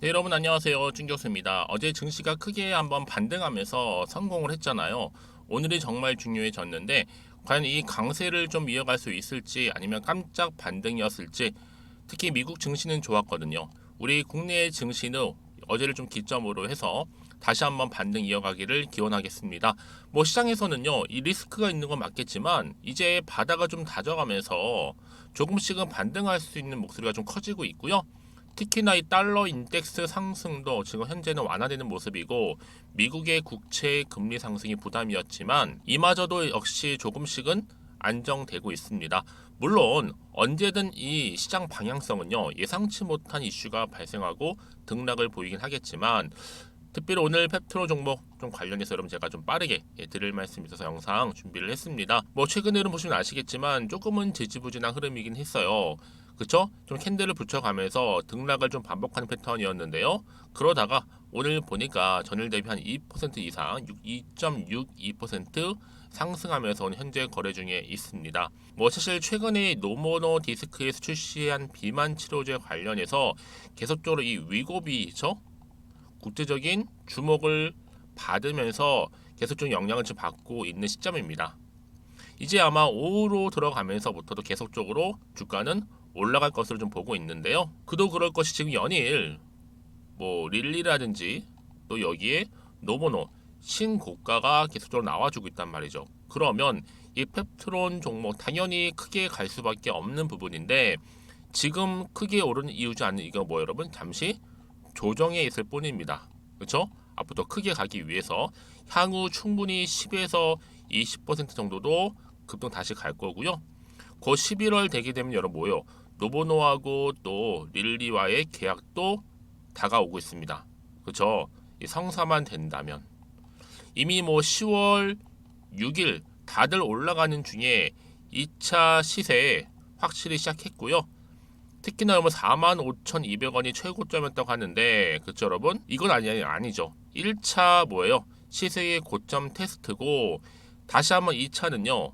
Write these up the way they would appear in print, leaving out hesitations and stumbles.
네, 여러분 안녕하세요. 준 교수입니다. 어제 증시가 크게 한번 반등하면서 성공을 했잖아요. 오늘이 정말 중요해졌는데 과연 이 강세를 좀 이어갈 수 있을지 아니면 깜짝 반등이었을지 특히 미국 증시는 좋았거든요. 우리 국내 증시는 어제를 좀 기점으로 해서 다시 한번 반등 이어가기를 기원하겠습니다. 뭐 시장에서는요, 이 리스크가 있는 건 맞겠지만 이제 바다가 좀 다져가면서 조금씩은 반등할 수 있는 목소리가 좀 커지고 있고요. 특히나 이 달러 인덱스 상승도 지금 현재는 완화되는 모습이고 미국의 국채 금리 상승이 부담이었지만 이마저도 역시 조금씩은 안정되고 있습니다. 물론 언제든 이 시장 방향성은요 예상치 못한 이슈가 발생하고 등락을 보이긴 하겠지만 특별히 오늘 펩트로 종목 좀 관련해서 여러분 제가 좀 빠르게 드릴 말씀이 있어서 영상 준비를 했습니다. 뭐 최근에는 보시면 아시겠지만 조금은 지지부진한 흐름이긴 했어요. 그쵸? 좀 캔들을 붙여가면서 등락을 좀 반복하는 패턴이었는데요. 그러다가 오늘 보니까 전일 대비 한 2% 이상 2.62% 상승하면서 현재 거래 중에 있습니다. 뭐 사실 최근에 노모노 디스크에서 출시한 비만 치료제 관련해서 계속적으로 이 위고비죠? 국제적인 주목을 받으면서 계속 좀 영향을 좀 받고 있는 시점입니다. 이제 아마 오후로 들어가면서부터도 계속적으로 주가는 올라갈 것으로 좀 보고 있는데요. 그도 그럴 것이 지금 연일 뭐 릴리라든지 또 여기에 노모노 신고가가 계속적으로 나와주고 있단 말이죠. 그러면 이 펩트론 종목 당연히 크게 갈 수밖에 없는 부분인데 지금 크게 오르는 이유지 않는 이거 뭐 여러분 잠시 조정에 있을 뿐입니다. 그렇죠? 앞으로 더 크게 가기 위해서 향후 충분히 10에서 20% 정도도 급등 다시 갈 거고요. 곧 11월 되게 되면 여러분 뭐요? 노보노하고 또 릴리와의 계약도 다가오고 있습니다. 그렇죠? 성사만 된다면 이미 뭐 10월 6일 다들 올라가는 중에 2차 시세 확실히 시작했고요. 특히나 여러분 45,200원이 최고점이었다고 하는데 그쵸 여러분? 이건 아니죠. 1차 뭐예요? 시세의 고점 테스트고 다시 한번 2차는요.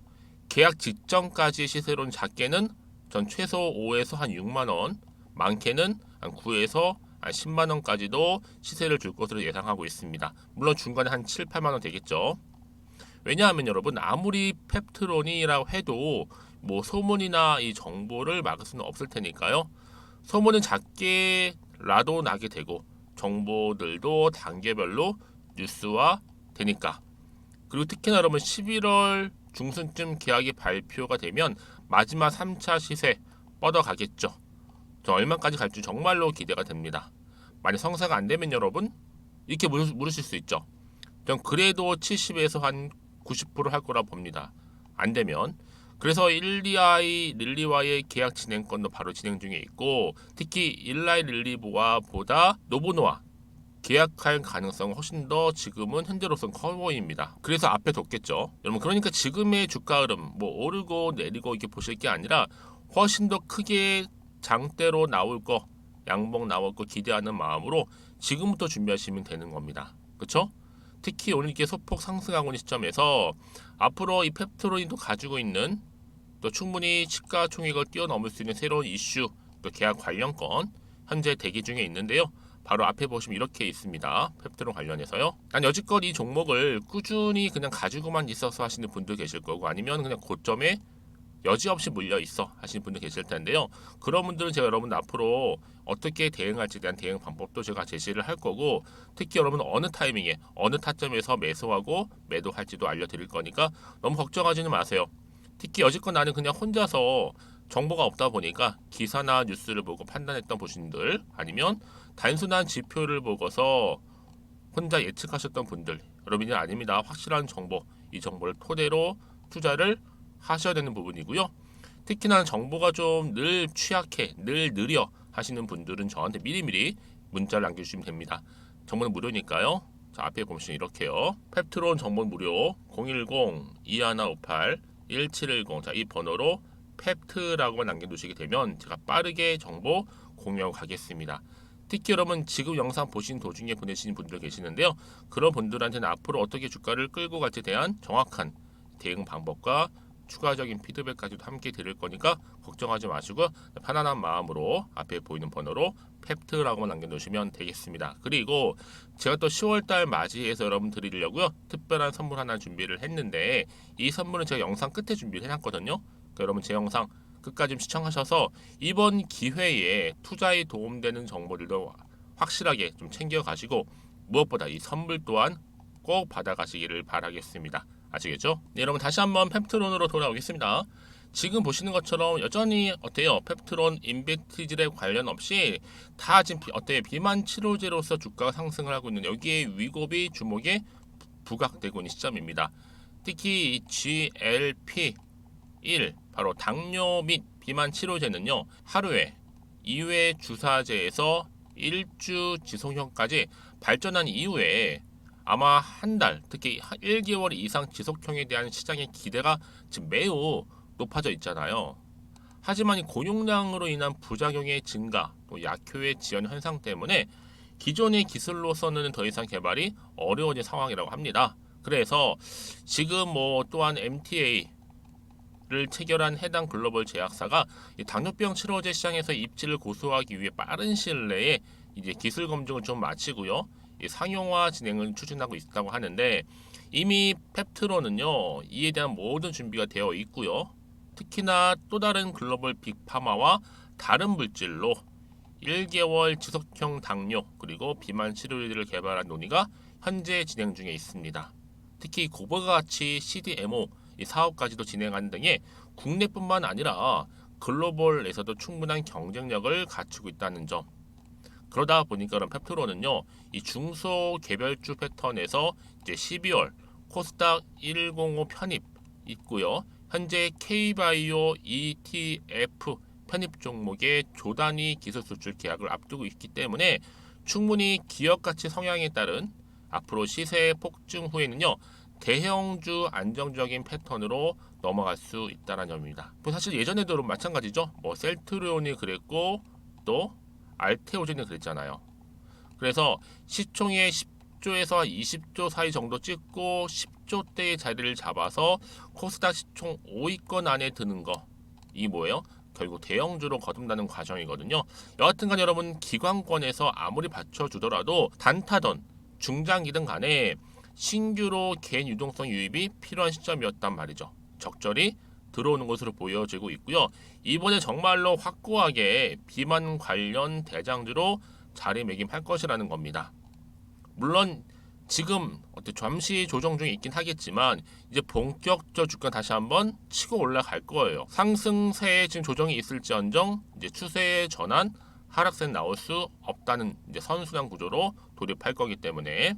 계약 직전까지 시세로는 작게는 전 최소 5에서 한 6만원 많게는 한 9에서 한 10만원까지도 시세를 줄 것으로 예상하고 있습니다. 물론 중간에 한 7, 8만원 되겠죠. 왜냐하면 여러분 아무리 펩트론이라고 해도 뭐 소문이나 이 정보를 막을 수는 없을 테니까요. 소문은 작게라도 나게 되고 정보들도 단계별로 뉴스화 되니까. 그리고 특히나 여러분 11월 중순쯤 계약이 발표가 되면 마지막 3차 시세 뻗어가겠죠. 저 얼마까지 갈지 정말로 기대가 됩니다. 만약 성사가 안 되면 여러분 이렇게 물으실 수 있죠. 전 그래도 70에서 한 90%할 거라 봅니다. 안 되면. 그래서 릴리와의 계약 진행권도 바로 진행 중에 있고 특히 일라이 릴리보아 보다 노보노와 계약할 가능성은 훨씬 더 지금은 현재로서는 커 보입니다. 그래서 앞에 뒀겠죠. 여러분 그러니까 지금의 주가 흐름 뭐 오르고 내리고 이렇게 보실 게 아니라 훨씬 더 크게 장대로 나올 거 양봉 나올 거 기대하는 마음으로 지금부터 준비하시면 되는 겁니다. 그렇죠? 특히 오늘 이렇게 소폭 상승하고 있는 시점에서 앞으로 이 펩트론이 가지고 있는 또 충분히 시가총액을 뛰어넘을 수 있는 새로운 이슈 또 계약 관련 건 현재 대기 중에 있는데요. 바로 앞에 보시면 이렇게 있습니다. 펩트론 관련해서요. 난 여지껏 이 종목을 꾸준히 그냥 가지고만 있어서 하시는 분도 계실 거고 아니면 그냥 고점에 여지없이 물려 있어 하시는 분도 계실 텐데요. 그런 분들은 제가 여러분 앞으로 어떻게 대응할지에 대한 대응 방법도 제가 제시를 할 거고 특히 여러분 어느 타이밍에 어느 타점에서 매수하고 매도할지도 알려드릴 거니까 너무 걱정하지는 마세요. 특히 여지껏 나는 그냥 혼자서 정보가 없다 보니까 기사나 뉴스를 보고 판단했던 분들 아니면 단순한 지표를 보고서 혼자 예측하셨던 분들 여러분이 아닙니다. 확실한 정보 이 정보를 토대로 투자를 하셔야 되는 부분이고요. 특히나 정보가 좀 늘 취약해 늘 느려 하시는 분들은 저한테 미리미리 문자를 남겨주시면 됩니다. 정보는 무료니까요. 자 앞에 보시면 이렇게요. 펩트론 정보 무료 010-2158-1710 자, 이 번호로 펩트라고만 남겨두시게 되면 제가 빠르게 정보 공유하고 가겠습니다. 특히 여러분 지금 영상 보신 도중에 보내시는 분들 계시는데요. 그런 분들한테는 앞으로 어떻게 주가를 끌고 갈지에 대한 정확한 대응 방법과 추가적인 피드백까지도 함께 드릴 거니까 걱정하지 마시고 편안한 마음으로 앞에 보이는 번호로 펩트라고만 남겨놓으시면 되겠습니다. 그리고 제가 또 10월달 맞이해서 여러분 드리려고요, 특별한 선물 하나 준비를 했는데, 이 선물은 제가 영상 끝에 준비를 해놨거든요. 그러니까 여러분 제 영상 끝까지 좀 시청하셔서 이번 기회에 투자에 도움되는 정보들도 확실하게 좀 챙겨가시고, 무엇보다 이 선물 또한 꼭 받아가시기를 바라겠습니다. 아시겠죠? 네, 여러분 다시 한번 펩트론으로 돌아오겠습니다. 지금 보시는 것처럼 여전히 어때요? 펩트론, 인베티질에 관련 없이 다 지금 어때요? 비만 치료제로서 주가가 상승을 하고 있는, 여기에 위급이 주목에 부각되고 있는 시점입니다. 특히 이 GLP-1 바로 당뇨 및 비만 치료제는요, 하루에 2회 주사제에서 1주 지속형까지 발전한 이후에 아마 한 달, 특히 1개월 이상 지속형에 대한 시장의 기대가 지금 매우 높아져 있잖아요. 하지만 이 고용량으로 인한 부작용의 증가, 또 약효의 지연 현상 때문에 기존의 기술로서는 더 이상 개발이 어려워진 상황이라고 합니다. 그래서 지금 또한 MTA를 체결한 해당 글로벌 제약사가 이 당뇨병 치료제 시장에서 입지를 고수하기 위해 빠른 시일 내에 이제 기술 검증을 좀 마치고요, 이 상용화 진행을 추진하고 있다고 하는데, 이미 펩트론은요 이에 대한 모든 준비가 되어 있고요. 특히나 또 다른 글로벌 빅파마와 다른 물질로 1개월 지속형 당뇨 그리고 비만 치료제를 개발한 논의가 현재 진행 중에 있습니다. 특히 고버가 같이 CDMO 이 사업까지도 진행하는 등의 국내뿐만 아니라 글로벌에서도 충분한 경쟁력을 갖추고 있다는 점. 그러다 보니까 그런 펩트론은요, 이 중소 개별주 패턴에서 이제 12월 코스닥 105 편입 있고요. 현재 K바이오 ETF 편입 종목의 조단위 기술 수출 계약을 앞두고 있기 때문에 충분히 기업 가치 성향에 따른 앞으로 시세 폭증 후에는요, 대형주 안정적인 패턴으로 넘어갈 수 있다는 점입니다. 사실 예전에도 마찬가지죠. 셀트리온이 그랬고 또 알테오젠이 그랬잖아요. 그래서 시총의 10조에서 20조 사이 정도 찍고 10조대의 자리를 잡아서 코스닥 시총 5위권 안에 드는 거, 이 뭐예요? 결국 대형주로 거듭나는 과정이거든요. 여하튼간 여러분, 기관권에서 아무리 받쳐주더라도 단타든 중장기든 간에 신규로 개인 유동성 유입이 필요한 시점이었단 말이죠. 적절히 들어오는 것으로 보여지고 있고요. 이번에 정말로 확고하게 비만 관련 대장주로 자리매김할 것이라는 겁니다. 물론 지금 잠시 조정 중에 있긴 하겠지만 이제 본격적 주가 다시 한번 치고 올라갈 거예요. 상승세에 지금 조정이 있을지언정 이제 추세의 전환, 하락세는 나올 수 없다는 이제 선순환 구조로 돌입할 거기 때문에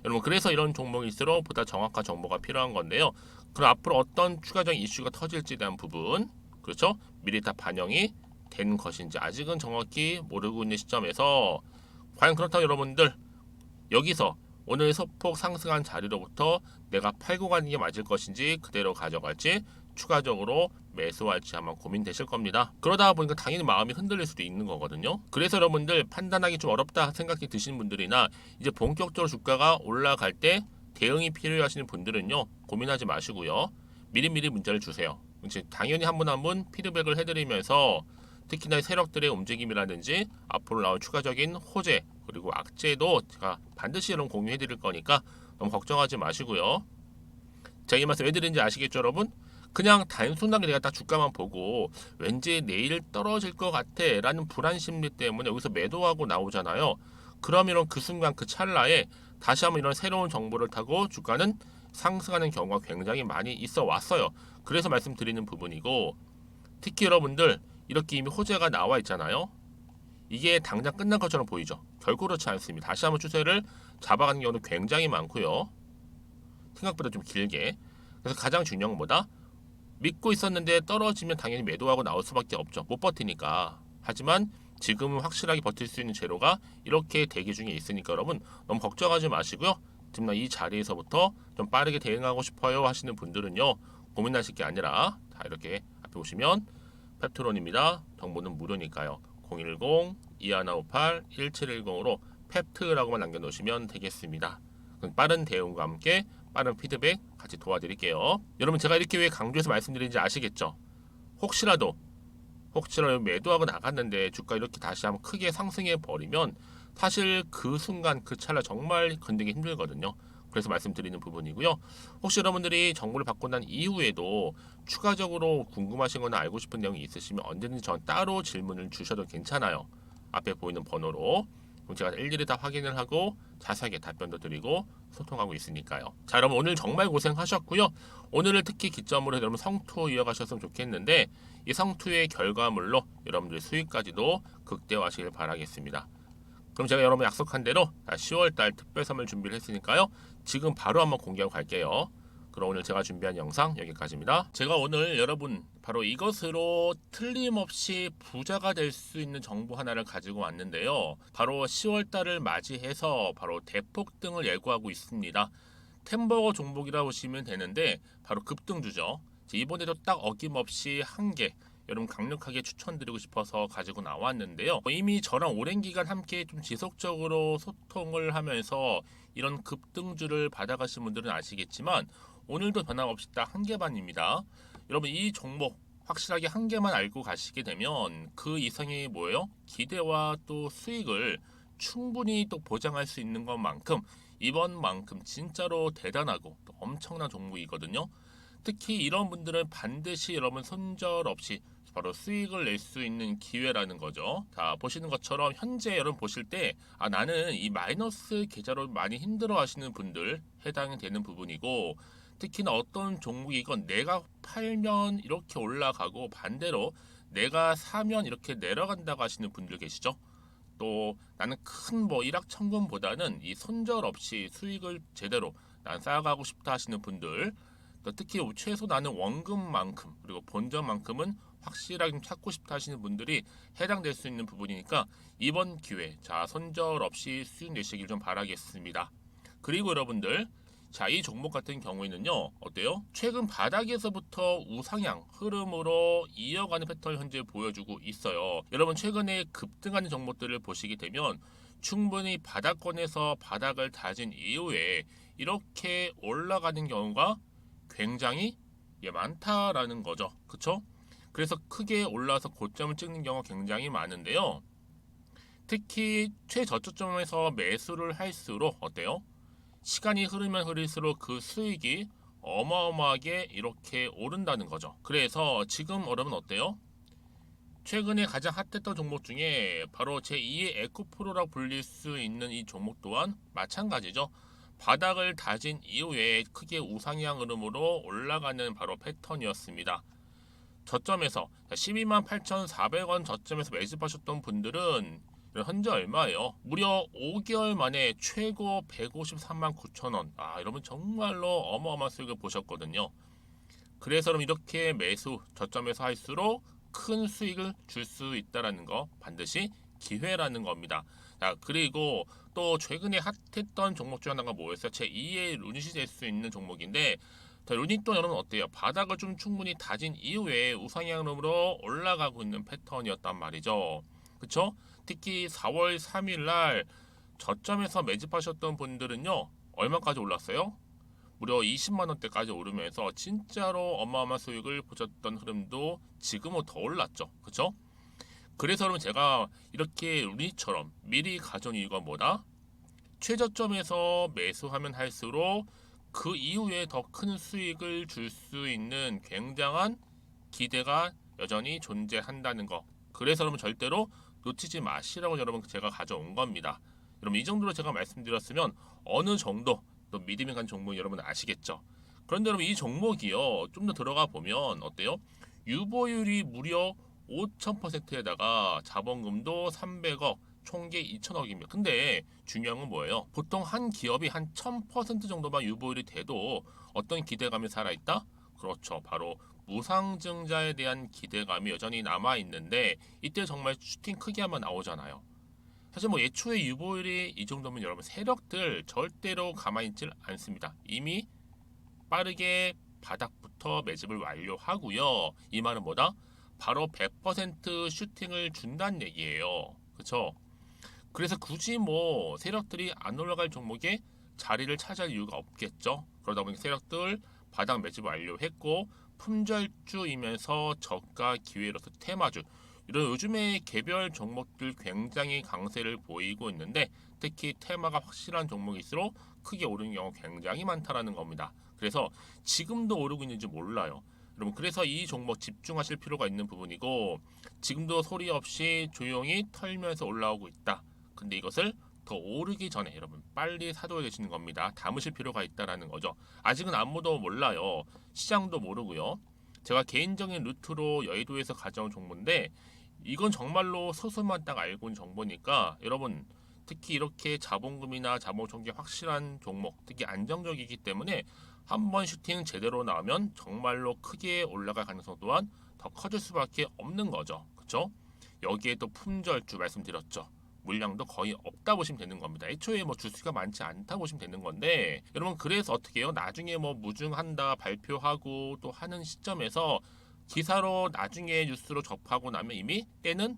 여러분, 그래서 이런 종목일수록 보다 정확한 정보가 필요한 건데요. 그럼 앞으로 어떤 추가적인 이슈가 터질지에 대한 부분, 그렇죠? 미리 다 반영이 된 것인지 아직은 정확히 모르고 있는 시점에서 과연 그렇다고 여러분들 여기서 오늘 소폭 상승한 자리로부터 내가 팔고 가는 게 맞을 것인지 그대로 가져갈지 추가적으로 매수할지 아마 고민되실 겁니다. 그러다 보니까 당연히 마음이 흔들릴 수도 있는 거거든요. 그래서 여러분들 판단하기 좀 어렵다 생각이 드시는 분들이나 이제 본격적으로 주가가 올라갈 때 대응이 필요하시는 분들은요, 고민하지 마시고요, 미리미리 문자를 주세요. 이제 당연히 한 분 한 분 피드백을 해드리면서 특히나 세력들의 움직임이라든지 앞으로 나올 추가적인 호재 그리고 악재도 제가 반드시 여러분 공유해드릴 거니까 너무 걱정하지 마시고요. 제가 이 말씀 왜 드리는지 아시겠죠 여러분? 그냥 단순하게 내가 딱 주가만 보고 왠지 내일 떨어질 것 같아 라는 불안 심리 때문에 여기서 매도하고 나오잖아요. 그러면 그 순간 그 찰나에 다시 한번 이런 새로운 정보를 타고 주가는 상승하는 경우가 굉장히 많이 있어 왔어요. 그래서 말씀드리는 부분이고, 특히 여러분들 이렇게 이미 호재가 나와 있잖아요. 이게 당장 끝난 것처럼 보이죠. 결코 그렇지 않습니다. 다시 한번 추세를 잡아가는 경우도 굉장히 많고요. 생각보다 좀 길게. 그래서 가장 중요한 것보다 믿고 있었는데 떨어지면 당연히 매도하고 나올 수밖에 없죠. 못 버티니까. 하지만 지금은 확실하게 버틸 수 있는 재료가 이렇게 대기 중에 있으니까 여러분 너무 걱정하지 마시고요. 지금 이 자리에서부터 좀 빠르게 대응하고 싶어요 하시는 분들은요, 고민하실 게 아니라 자, 이렇게 앞에 보시면 펩트론입니다. 정보는 무료니까요. 010-2158-1710으로 펩트라고만 남겨놓으시면 되겠습니다. 빠른 대응과 함께 빠른 피드백 같이 도와드릴게요. 여러분, 제가 이렇게 왜 강조해서 말씀드리는지 아시겠죠? 혹시라도 혹시라도 매도하고 나갔는데 주가 이렇게 다시 한번 크게 상승해 버리면 사실 그 순간 그 찰나 정말 건드기 힘들거든요. 그래서 말씀드리는 부분이고요. 혹시 여러분들이 정보를 받고 난 이후에도 추가적으로 궁금하신 거나 알고 싶은 내용이 있으시면 언제든지 전 따로 질문을 주셔도 괜찮아요. 앞에 보이는 번호로. 그럼 제가 일일이 다 확인을 하고 자세하게 답변도 드리고 소통하고 있으니까요. 자, 여러분 오늘 정말 고생하셨고요. 오늘을 특히 기점으로 여러분 성투 이어가셨으면 좋겠는데 이 성투의 결과물로 여러분들의 수익까지도 극대화하시길 바라겠습니다. 그럼 제가 여러분 약속한 대로 10월달 특별 선물 준비를 했으니까요. 지금 바로 한번 공개하고 갈게요. 그럼 오늘 제가 준비한 영상 여기까지입니다. 제가 오늘 여러분 바로 이것으로 틀림없이 부자가 될 수 있는 정보 하나를 가지고 왔는데요. 바로 10월달을 맞이해서 바로 대폭등을 예고하고 있습니다. 템버거 종목이라고 보시면 되는데 바로 급등주죠. 이번에도 딱 어김없이 한 개 여러분 강력하게 추천드리고 싶어서 가지고 나왔는데요. 이미 저랑 오랜 기간 함께 좀 지속적으로 소통을 하면서 이런 급등주를 받아가신 분들은 아시겠지만 오늘도 변함없이 딱 한 개만입니다. 여러분 이 종목 확실하게 한 개만 알고 가시게 되면 그 이상의 뭐예요? 기대와 또 수익을 충분히 또 보장할 수 있는 것만큼 이번만큼 진짜로 대단하고 또 엄청난 종목이거든요. 특히 이런 분들은 반드시 여러분 손절 없이 바로 수익을 낼 수 있는 기회라는 거죠. 자, 보시는 것처럼 현재 여러분 보실 때 나는 이 마이너스 계좌로 많이 힘들어 하시는 분들 해당이 되는 부분이고 특히나 어떤 종목이건 내가 팔면 이렇게 올라가고 반대로 내가 사면 이렇게 내려간다고 하시는 분들 계시죠. 또 나는 큰 뭐 일확천금보다는 이 손절 없이 수익을 제대로 난 쌓아가고 싶다 하시는 분들 또 특히 최소 나는 원금만큼 그리고 본전만큼은 확실하게 좀 찾고 싶다 하시는 분들이 해당될 수 있는 부분이니까 이번 기회 자 손절 없이 수익 내시길 좀 바라겠습니다. 그리고 여러분들 자, 이 종목 같은 경우에는요, 어때요? 최근 바닥에서부터 우상향 흐름으로 이어가는 패턴을 현재 보여주고 있어요. 여러분, 최근에 급등하는 종목들을 보시게 되면 충분히 바닥권에서 바닥을 다진 이후에 이렇게 올라가는 경우가 굉장히 많다라는 거죠. 그쵸? 그래서 크게 올라서 고점을 찍는 경우가 굉장히 많은데요. 특히 최저점에서 매수를 할수록 어때요? 시간이 흐르면 흐를수록 그 수익이 어마어마하게 이렇게 오른다는 거죠. 그래서 지금 여러분 어때요? 최근에 가장 핫했던 종목 중에 바로 제2의 에코프로라고 불릴 수 있는 이 종목 또한 마찬가지죠. 바닥을 다진 이후에 크게 우상향 흐름으로 올라가는 바로 패턴이었습니다. 저점에서 12만 8,400원 저점에서 매집하셨던 분들은 현재 얼마예요? 무려 5개월 만에 최고 153만 9천 원. 여러분 정말로 어마어마한 수익을 보셨거든요. 그래서 그럼 이렇게 매수 저점에서 할수록 큰 수익을 줄 수 있다라는 거 반드시 기회라는 겁니다. 자, 그리고 또 최근에 핫했던 종목 중 하나가 뭐였어요? 제2의 루닛이 될 수 있는 종목인데 자, 루닛도 여러분 어때요? 바닥을 좀 충분히 다진 이후에 우상향으로 올라가고 있는 패턴이었단 말이죠. 그쵸? 특히 4월 3일 날 저점에서 매집하셨던 분들은요. 얼마까지 올랐어요? 무려 20만 원대까지 오르면서 진짜로 어마어마한 수익을 보셨던 흐름도 지금은 더 올랐죠. 그쵸? 그래서 여러분 제가 이렇게 루닛처럼 미리 가져온 이유가 뭐다? 최저점에서 매수하면 할수록 그 이후에 더 큰 수익을 줄 수 있는 굉장한 기대가 여전히 존재한다는 거. 그래서 여러분 절대로 놓치지 마시라고 여러분 제가 가져온 겁니다. 여러분 이 정도로 제가 말씀드렸으면 어느 정도 또 믿음이 간 종목 여러분 아시겠죠? 그런데 여러분 이 종목이요 좀 더 들어가 보면 어때요? 유보율이 무려 5,000%에다가 자본금도 300억 총계 2천억입니다. 근데 중요한 건 뭐예요? 보통 한 기업이 한 1000% 정도만 유보율이 돼도 어떤 기대감이 살아있다? 그렇죠. 바로 무상증자에 대한 기대감이 여전히 남아있는데 이때 정말 슈팅 크게 한번 나오잖아요. 사실 뭐 예초에 유보율이 이 정도면 여러분 세력들 절대로 가만히 있질 않습니다. 이미 빠르게 바닥부터 매집을 완료하고요. 이 말은 뭐다? 바로 100% 슈팅을 준다는 얘기예요. 그렇죠? 그래서 굳이 뭐 세력들이 안 올라갈 종목에 자리를 차지할 이유가 없겠죠. 그러다 보니 세력들 바닥 매집 완료했고 품절주이면서 저가 기회로서 테마주 이런 요즘에 개별 종목들 굉장히 강세를 보이고 있는데 특히 테마가 확실한 종목일수록 크게 오르는 경우 굉장히 많다라는 겁니다. 그래서 지금도 오르고 있는지 몰라요. 여러분 그래서 이 종목 집중하실 필요가 있는 부분이고 지금도 소리 없이 조용히 털면서 올라오고 있다. 근데 이것을 더 오르기 전에 여러분 빨리 사둬야 되시는 겁니다. 담으실 필요가 있다라는 거죠. 아직은 아무도 몰라요. 시장도 모르고요. 제가 개인적인 루트로 여의도에서 가져온 정보인데 이건 정말로 소수만 딱 알고 있는 정보니까 여러분 특히 이렇게 자본금이나 자본 총계 확실한 종목 특히 안정적이기 때문에 한번 슈팅 제대로 나오면 정말로 크게 올라갈 가능성 또한 더 커질 수밖에 없는 거죠. 그렇죠? 여기에 또 품절주 말씀드렸죠. 물량도 거의 없다 보시면 되는 겁니다. 애초에 뭐 주수가 많지 않다 보시면 되는 건데 여러분 그래서 어떻게 해요? 나중에 뭐 무증한다 발표하고 또 하는 시점에서 기사로 나중에 뉴스로 접하고 나면 이미 때는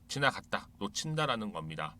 지나갔다 놓친다라는 겁니다.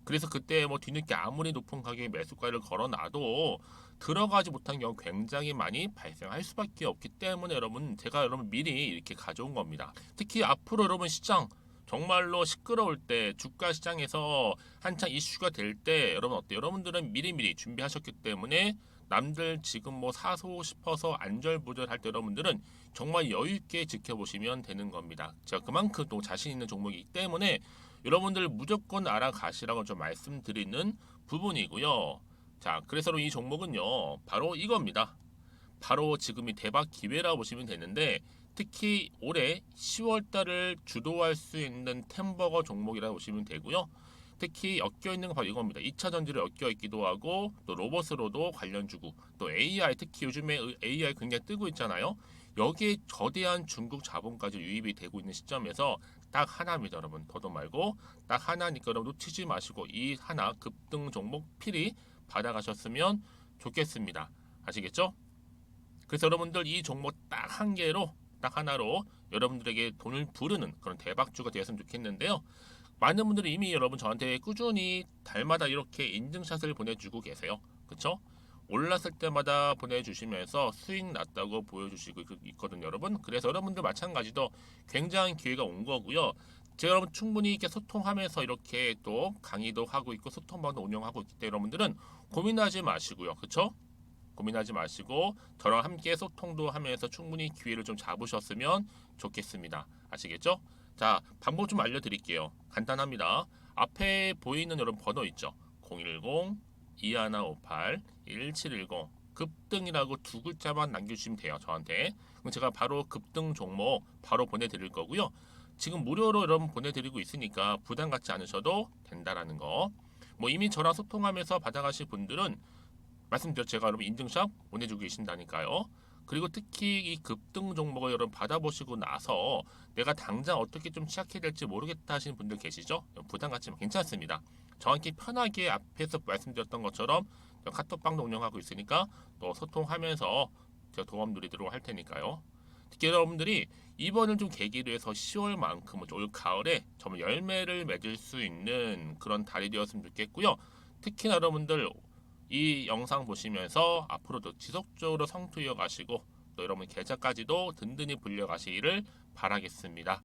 그래서 그때 뭐 뒤늦게 아무리 높은 가격에 매수가를 걸어놔도 들어가지 못한 경우 굉장히 많이 발생할 수밖에 없기 때문에 여러분 제가 여러분 미리 이렇게 가져온 겁니다. 특히 앞으로 여러분 시장 정말로 시끄러울 때 주가 시장에서 한창 이슈가 될 때 여러분 어때요? 여러분들은 미리미리 준비하셨기 때문에 남들 지금 뭐 사고 싶어서 안절부절할 때 여러분들은 정말 여유 있게 지켜보시면 되는 겁니다. 제가 그만큼 또 자신 있는 종목이기 때문에 여러분들 무조건 알아가시라고 좀 말씀드리는 부분이고요. 자, 그래서 이 종목은요, 바로 이겁니다. 바로 지금이 대박 기회라 보시면 되는데 특히 올해 10월 달을 주도할 수 있는 템버거 종목이라고 보시면 되고요. 특히 엮여 있는 건 바로 이겁니다. 2차 전지로 엮여 있기도 하고 또 로봇으로도 관련 주고 또 AI 특히 요즘에 AI 굉장히 뜨고 있잖아요. 여기에 거대한 중국 자본까지 유입이 되고 있는 시점에서 딱 하나입니다, 여러분. 더도 말고 딱 하나니까 여러분 놓치지 마시고 이 하나 급등 종목 필히 받아가셨으면 좋겠습니다. 아시겠죠? 그래서 여러분들 이 종목 딱 한 개로 딱 하나로 여러분들에게 돈을 부르는 그런 대박주가 되었으면 좋겠는데요. 많은 분들이 이미 여러분 저한테 꾸준히 달마다 이렇게 인증샷을 보내주고 계세요. 그쵸? 올랐을 때마다 보내주시면서 수익 났다고 보여주시고 있거든요, 여러분. 그래서 여러분들 마찬가지도 굉장히 기회가 온 거고요. 제가 여러분 충분히 이렇게 소통하면서 이렇게 또 강의도 하고 있고 소통방도 운영하고 있기 때문에 여러분들은 고민하지 마시고요. 그쵸? 고민하지 마시고 저랑 함께 소통도 하면서 충분히 기회를 좀 잡으셨으면 좋겠습니다. 아시겠죠? 자, 방법 좀 알려드릴게요. 간단합니다. 앞에 보이는 여러분 번호 있죠? 010-2158-1710 급등이라고 두 글자만 남겨주시면 돼요. 저한테. 그럼 제가 바로 급등 종목 바로 보내드릴 거고요. 지금 무료로 여러분 보내드리고 있으니까 부담 갖지 않으셔도 된다라는 거. 뭐 이미 저랑 소통하면서 받아가실 분들은 말씀드렸죠. 제가 여러분 인증샷 보내주고 계신다니까요. 그리고 특히 이 급등 종목을 여러분 받아보시고 나서 내가 당장 어떻게 좀 시작해야 될지 모르겠다 하시는 분들 계시죠? 부담 갖지만 괜찮습니다. 저한테 편하게 앞에서 말씀드렸던 것처럼 카톡방도 운영하고 있으니까 또 소통하면서 제가 도움 드리도록 할 테니까요. 특히 여러분들이 이번을 좀 계기로 해서 10월만큼은 올 가을에 정말 열매를 맺을 수 있는 그런 달이 되었으면 좋겠고요. 특히나 여러분들 이 영상 보시면서 앞으로도 지속적으로 성투 이어가시고 또 여러분 계좌까지도 든든히 불려가시기를 바라겠습니다.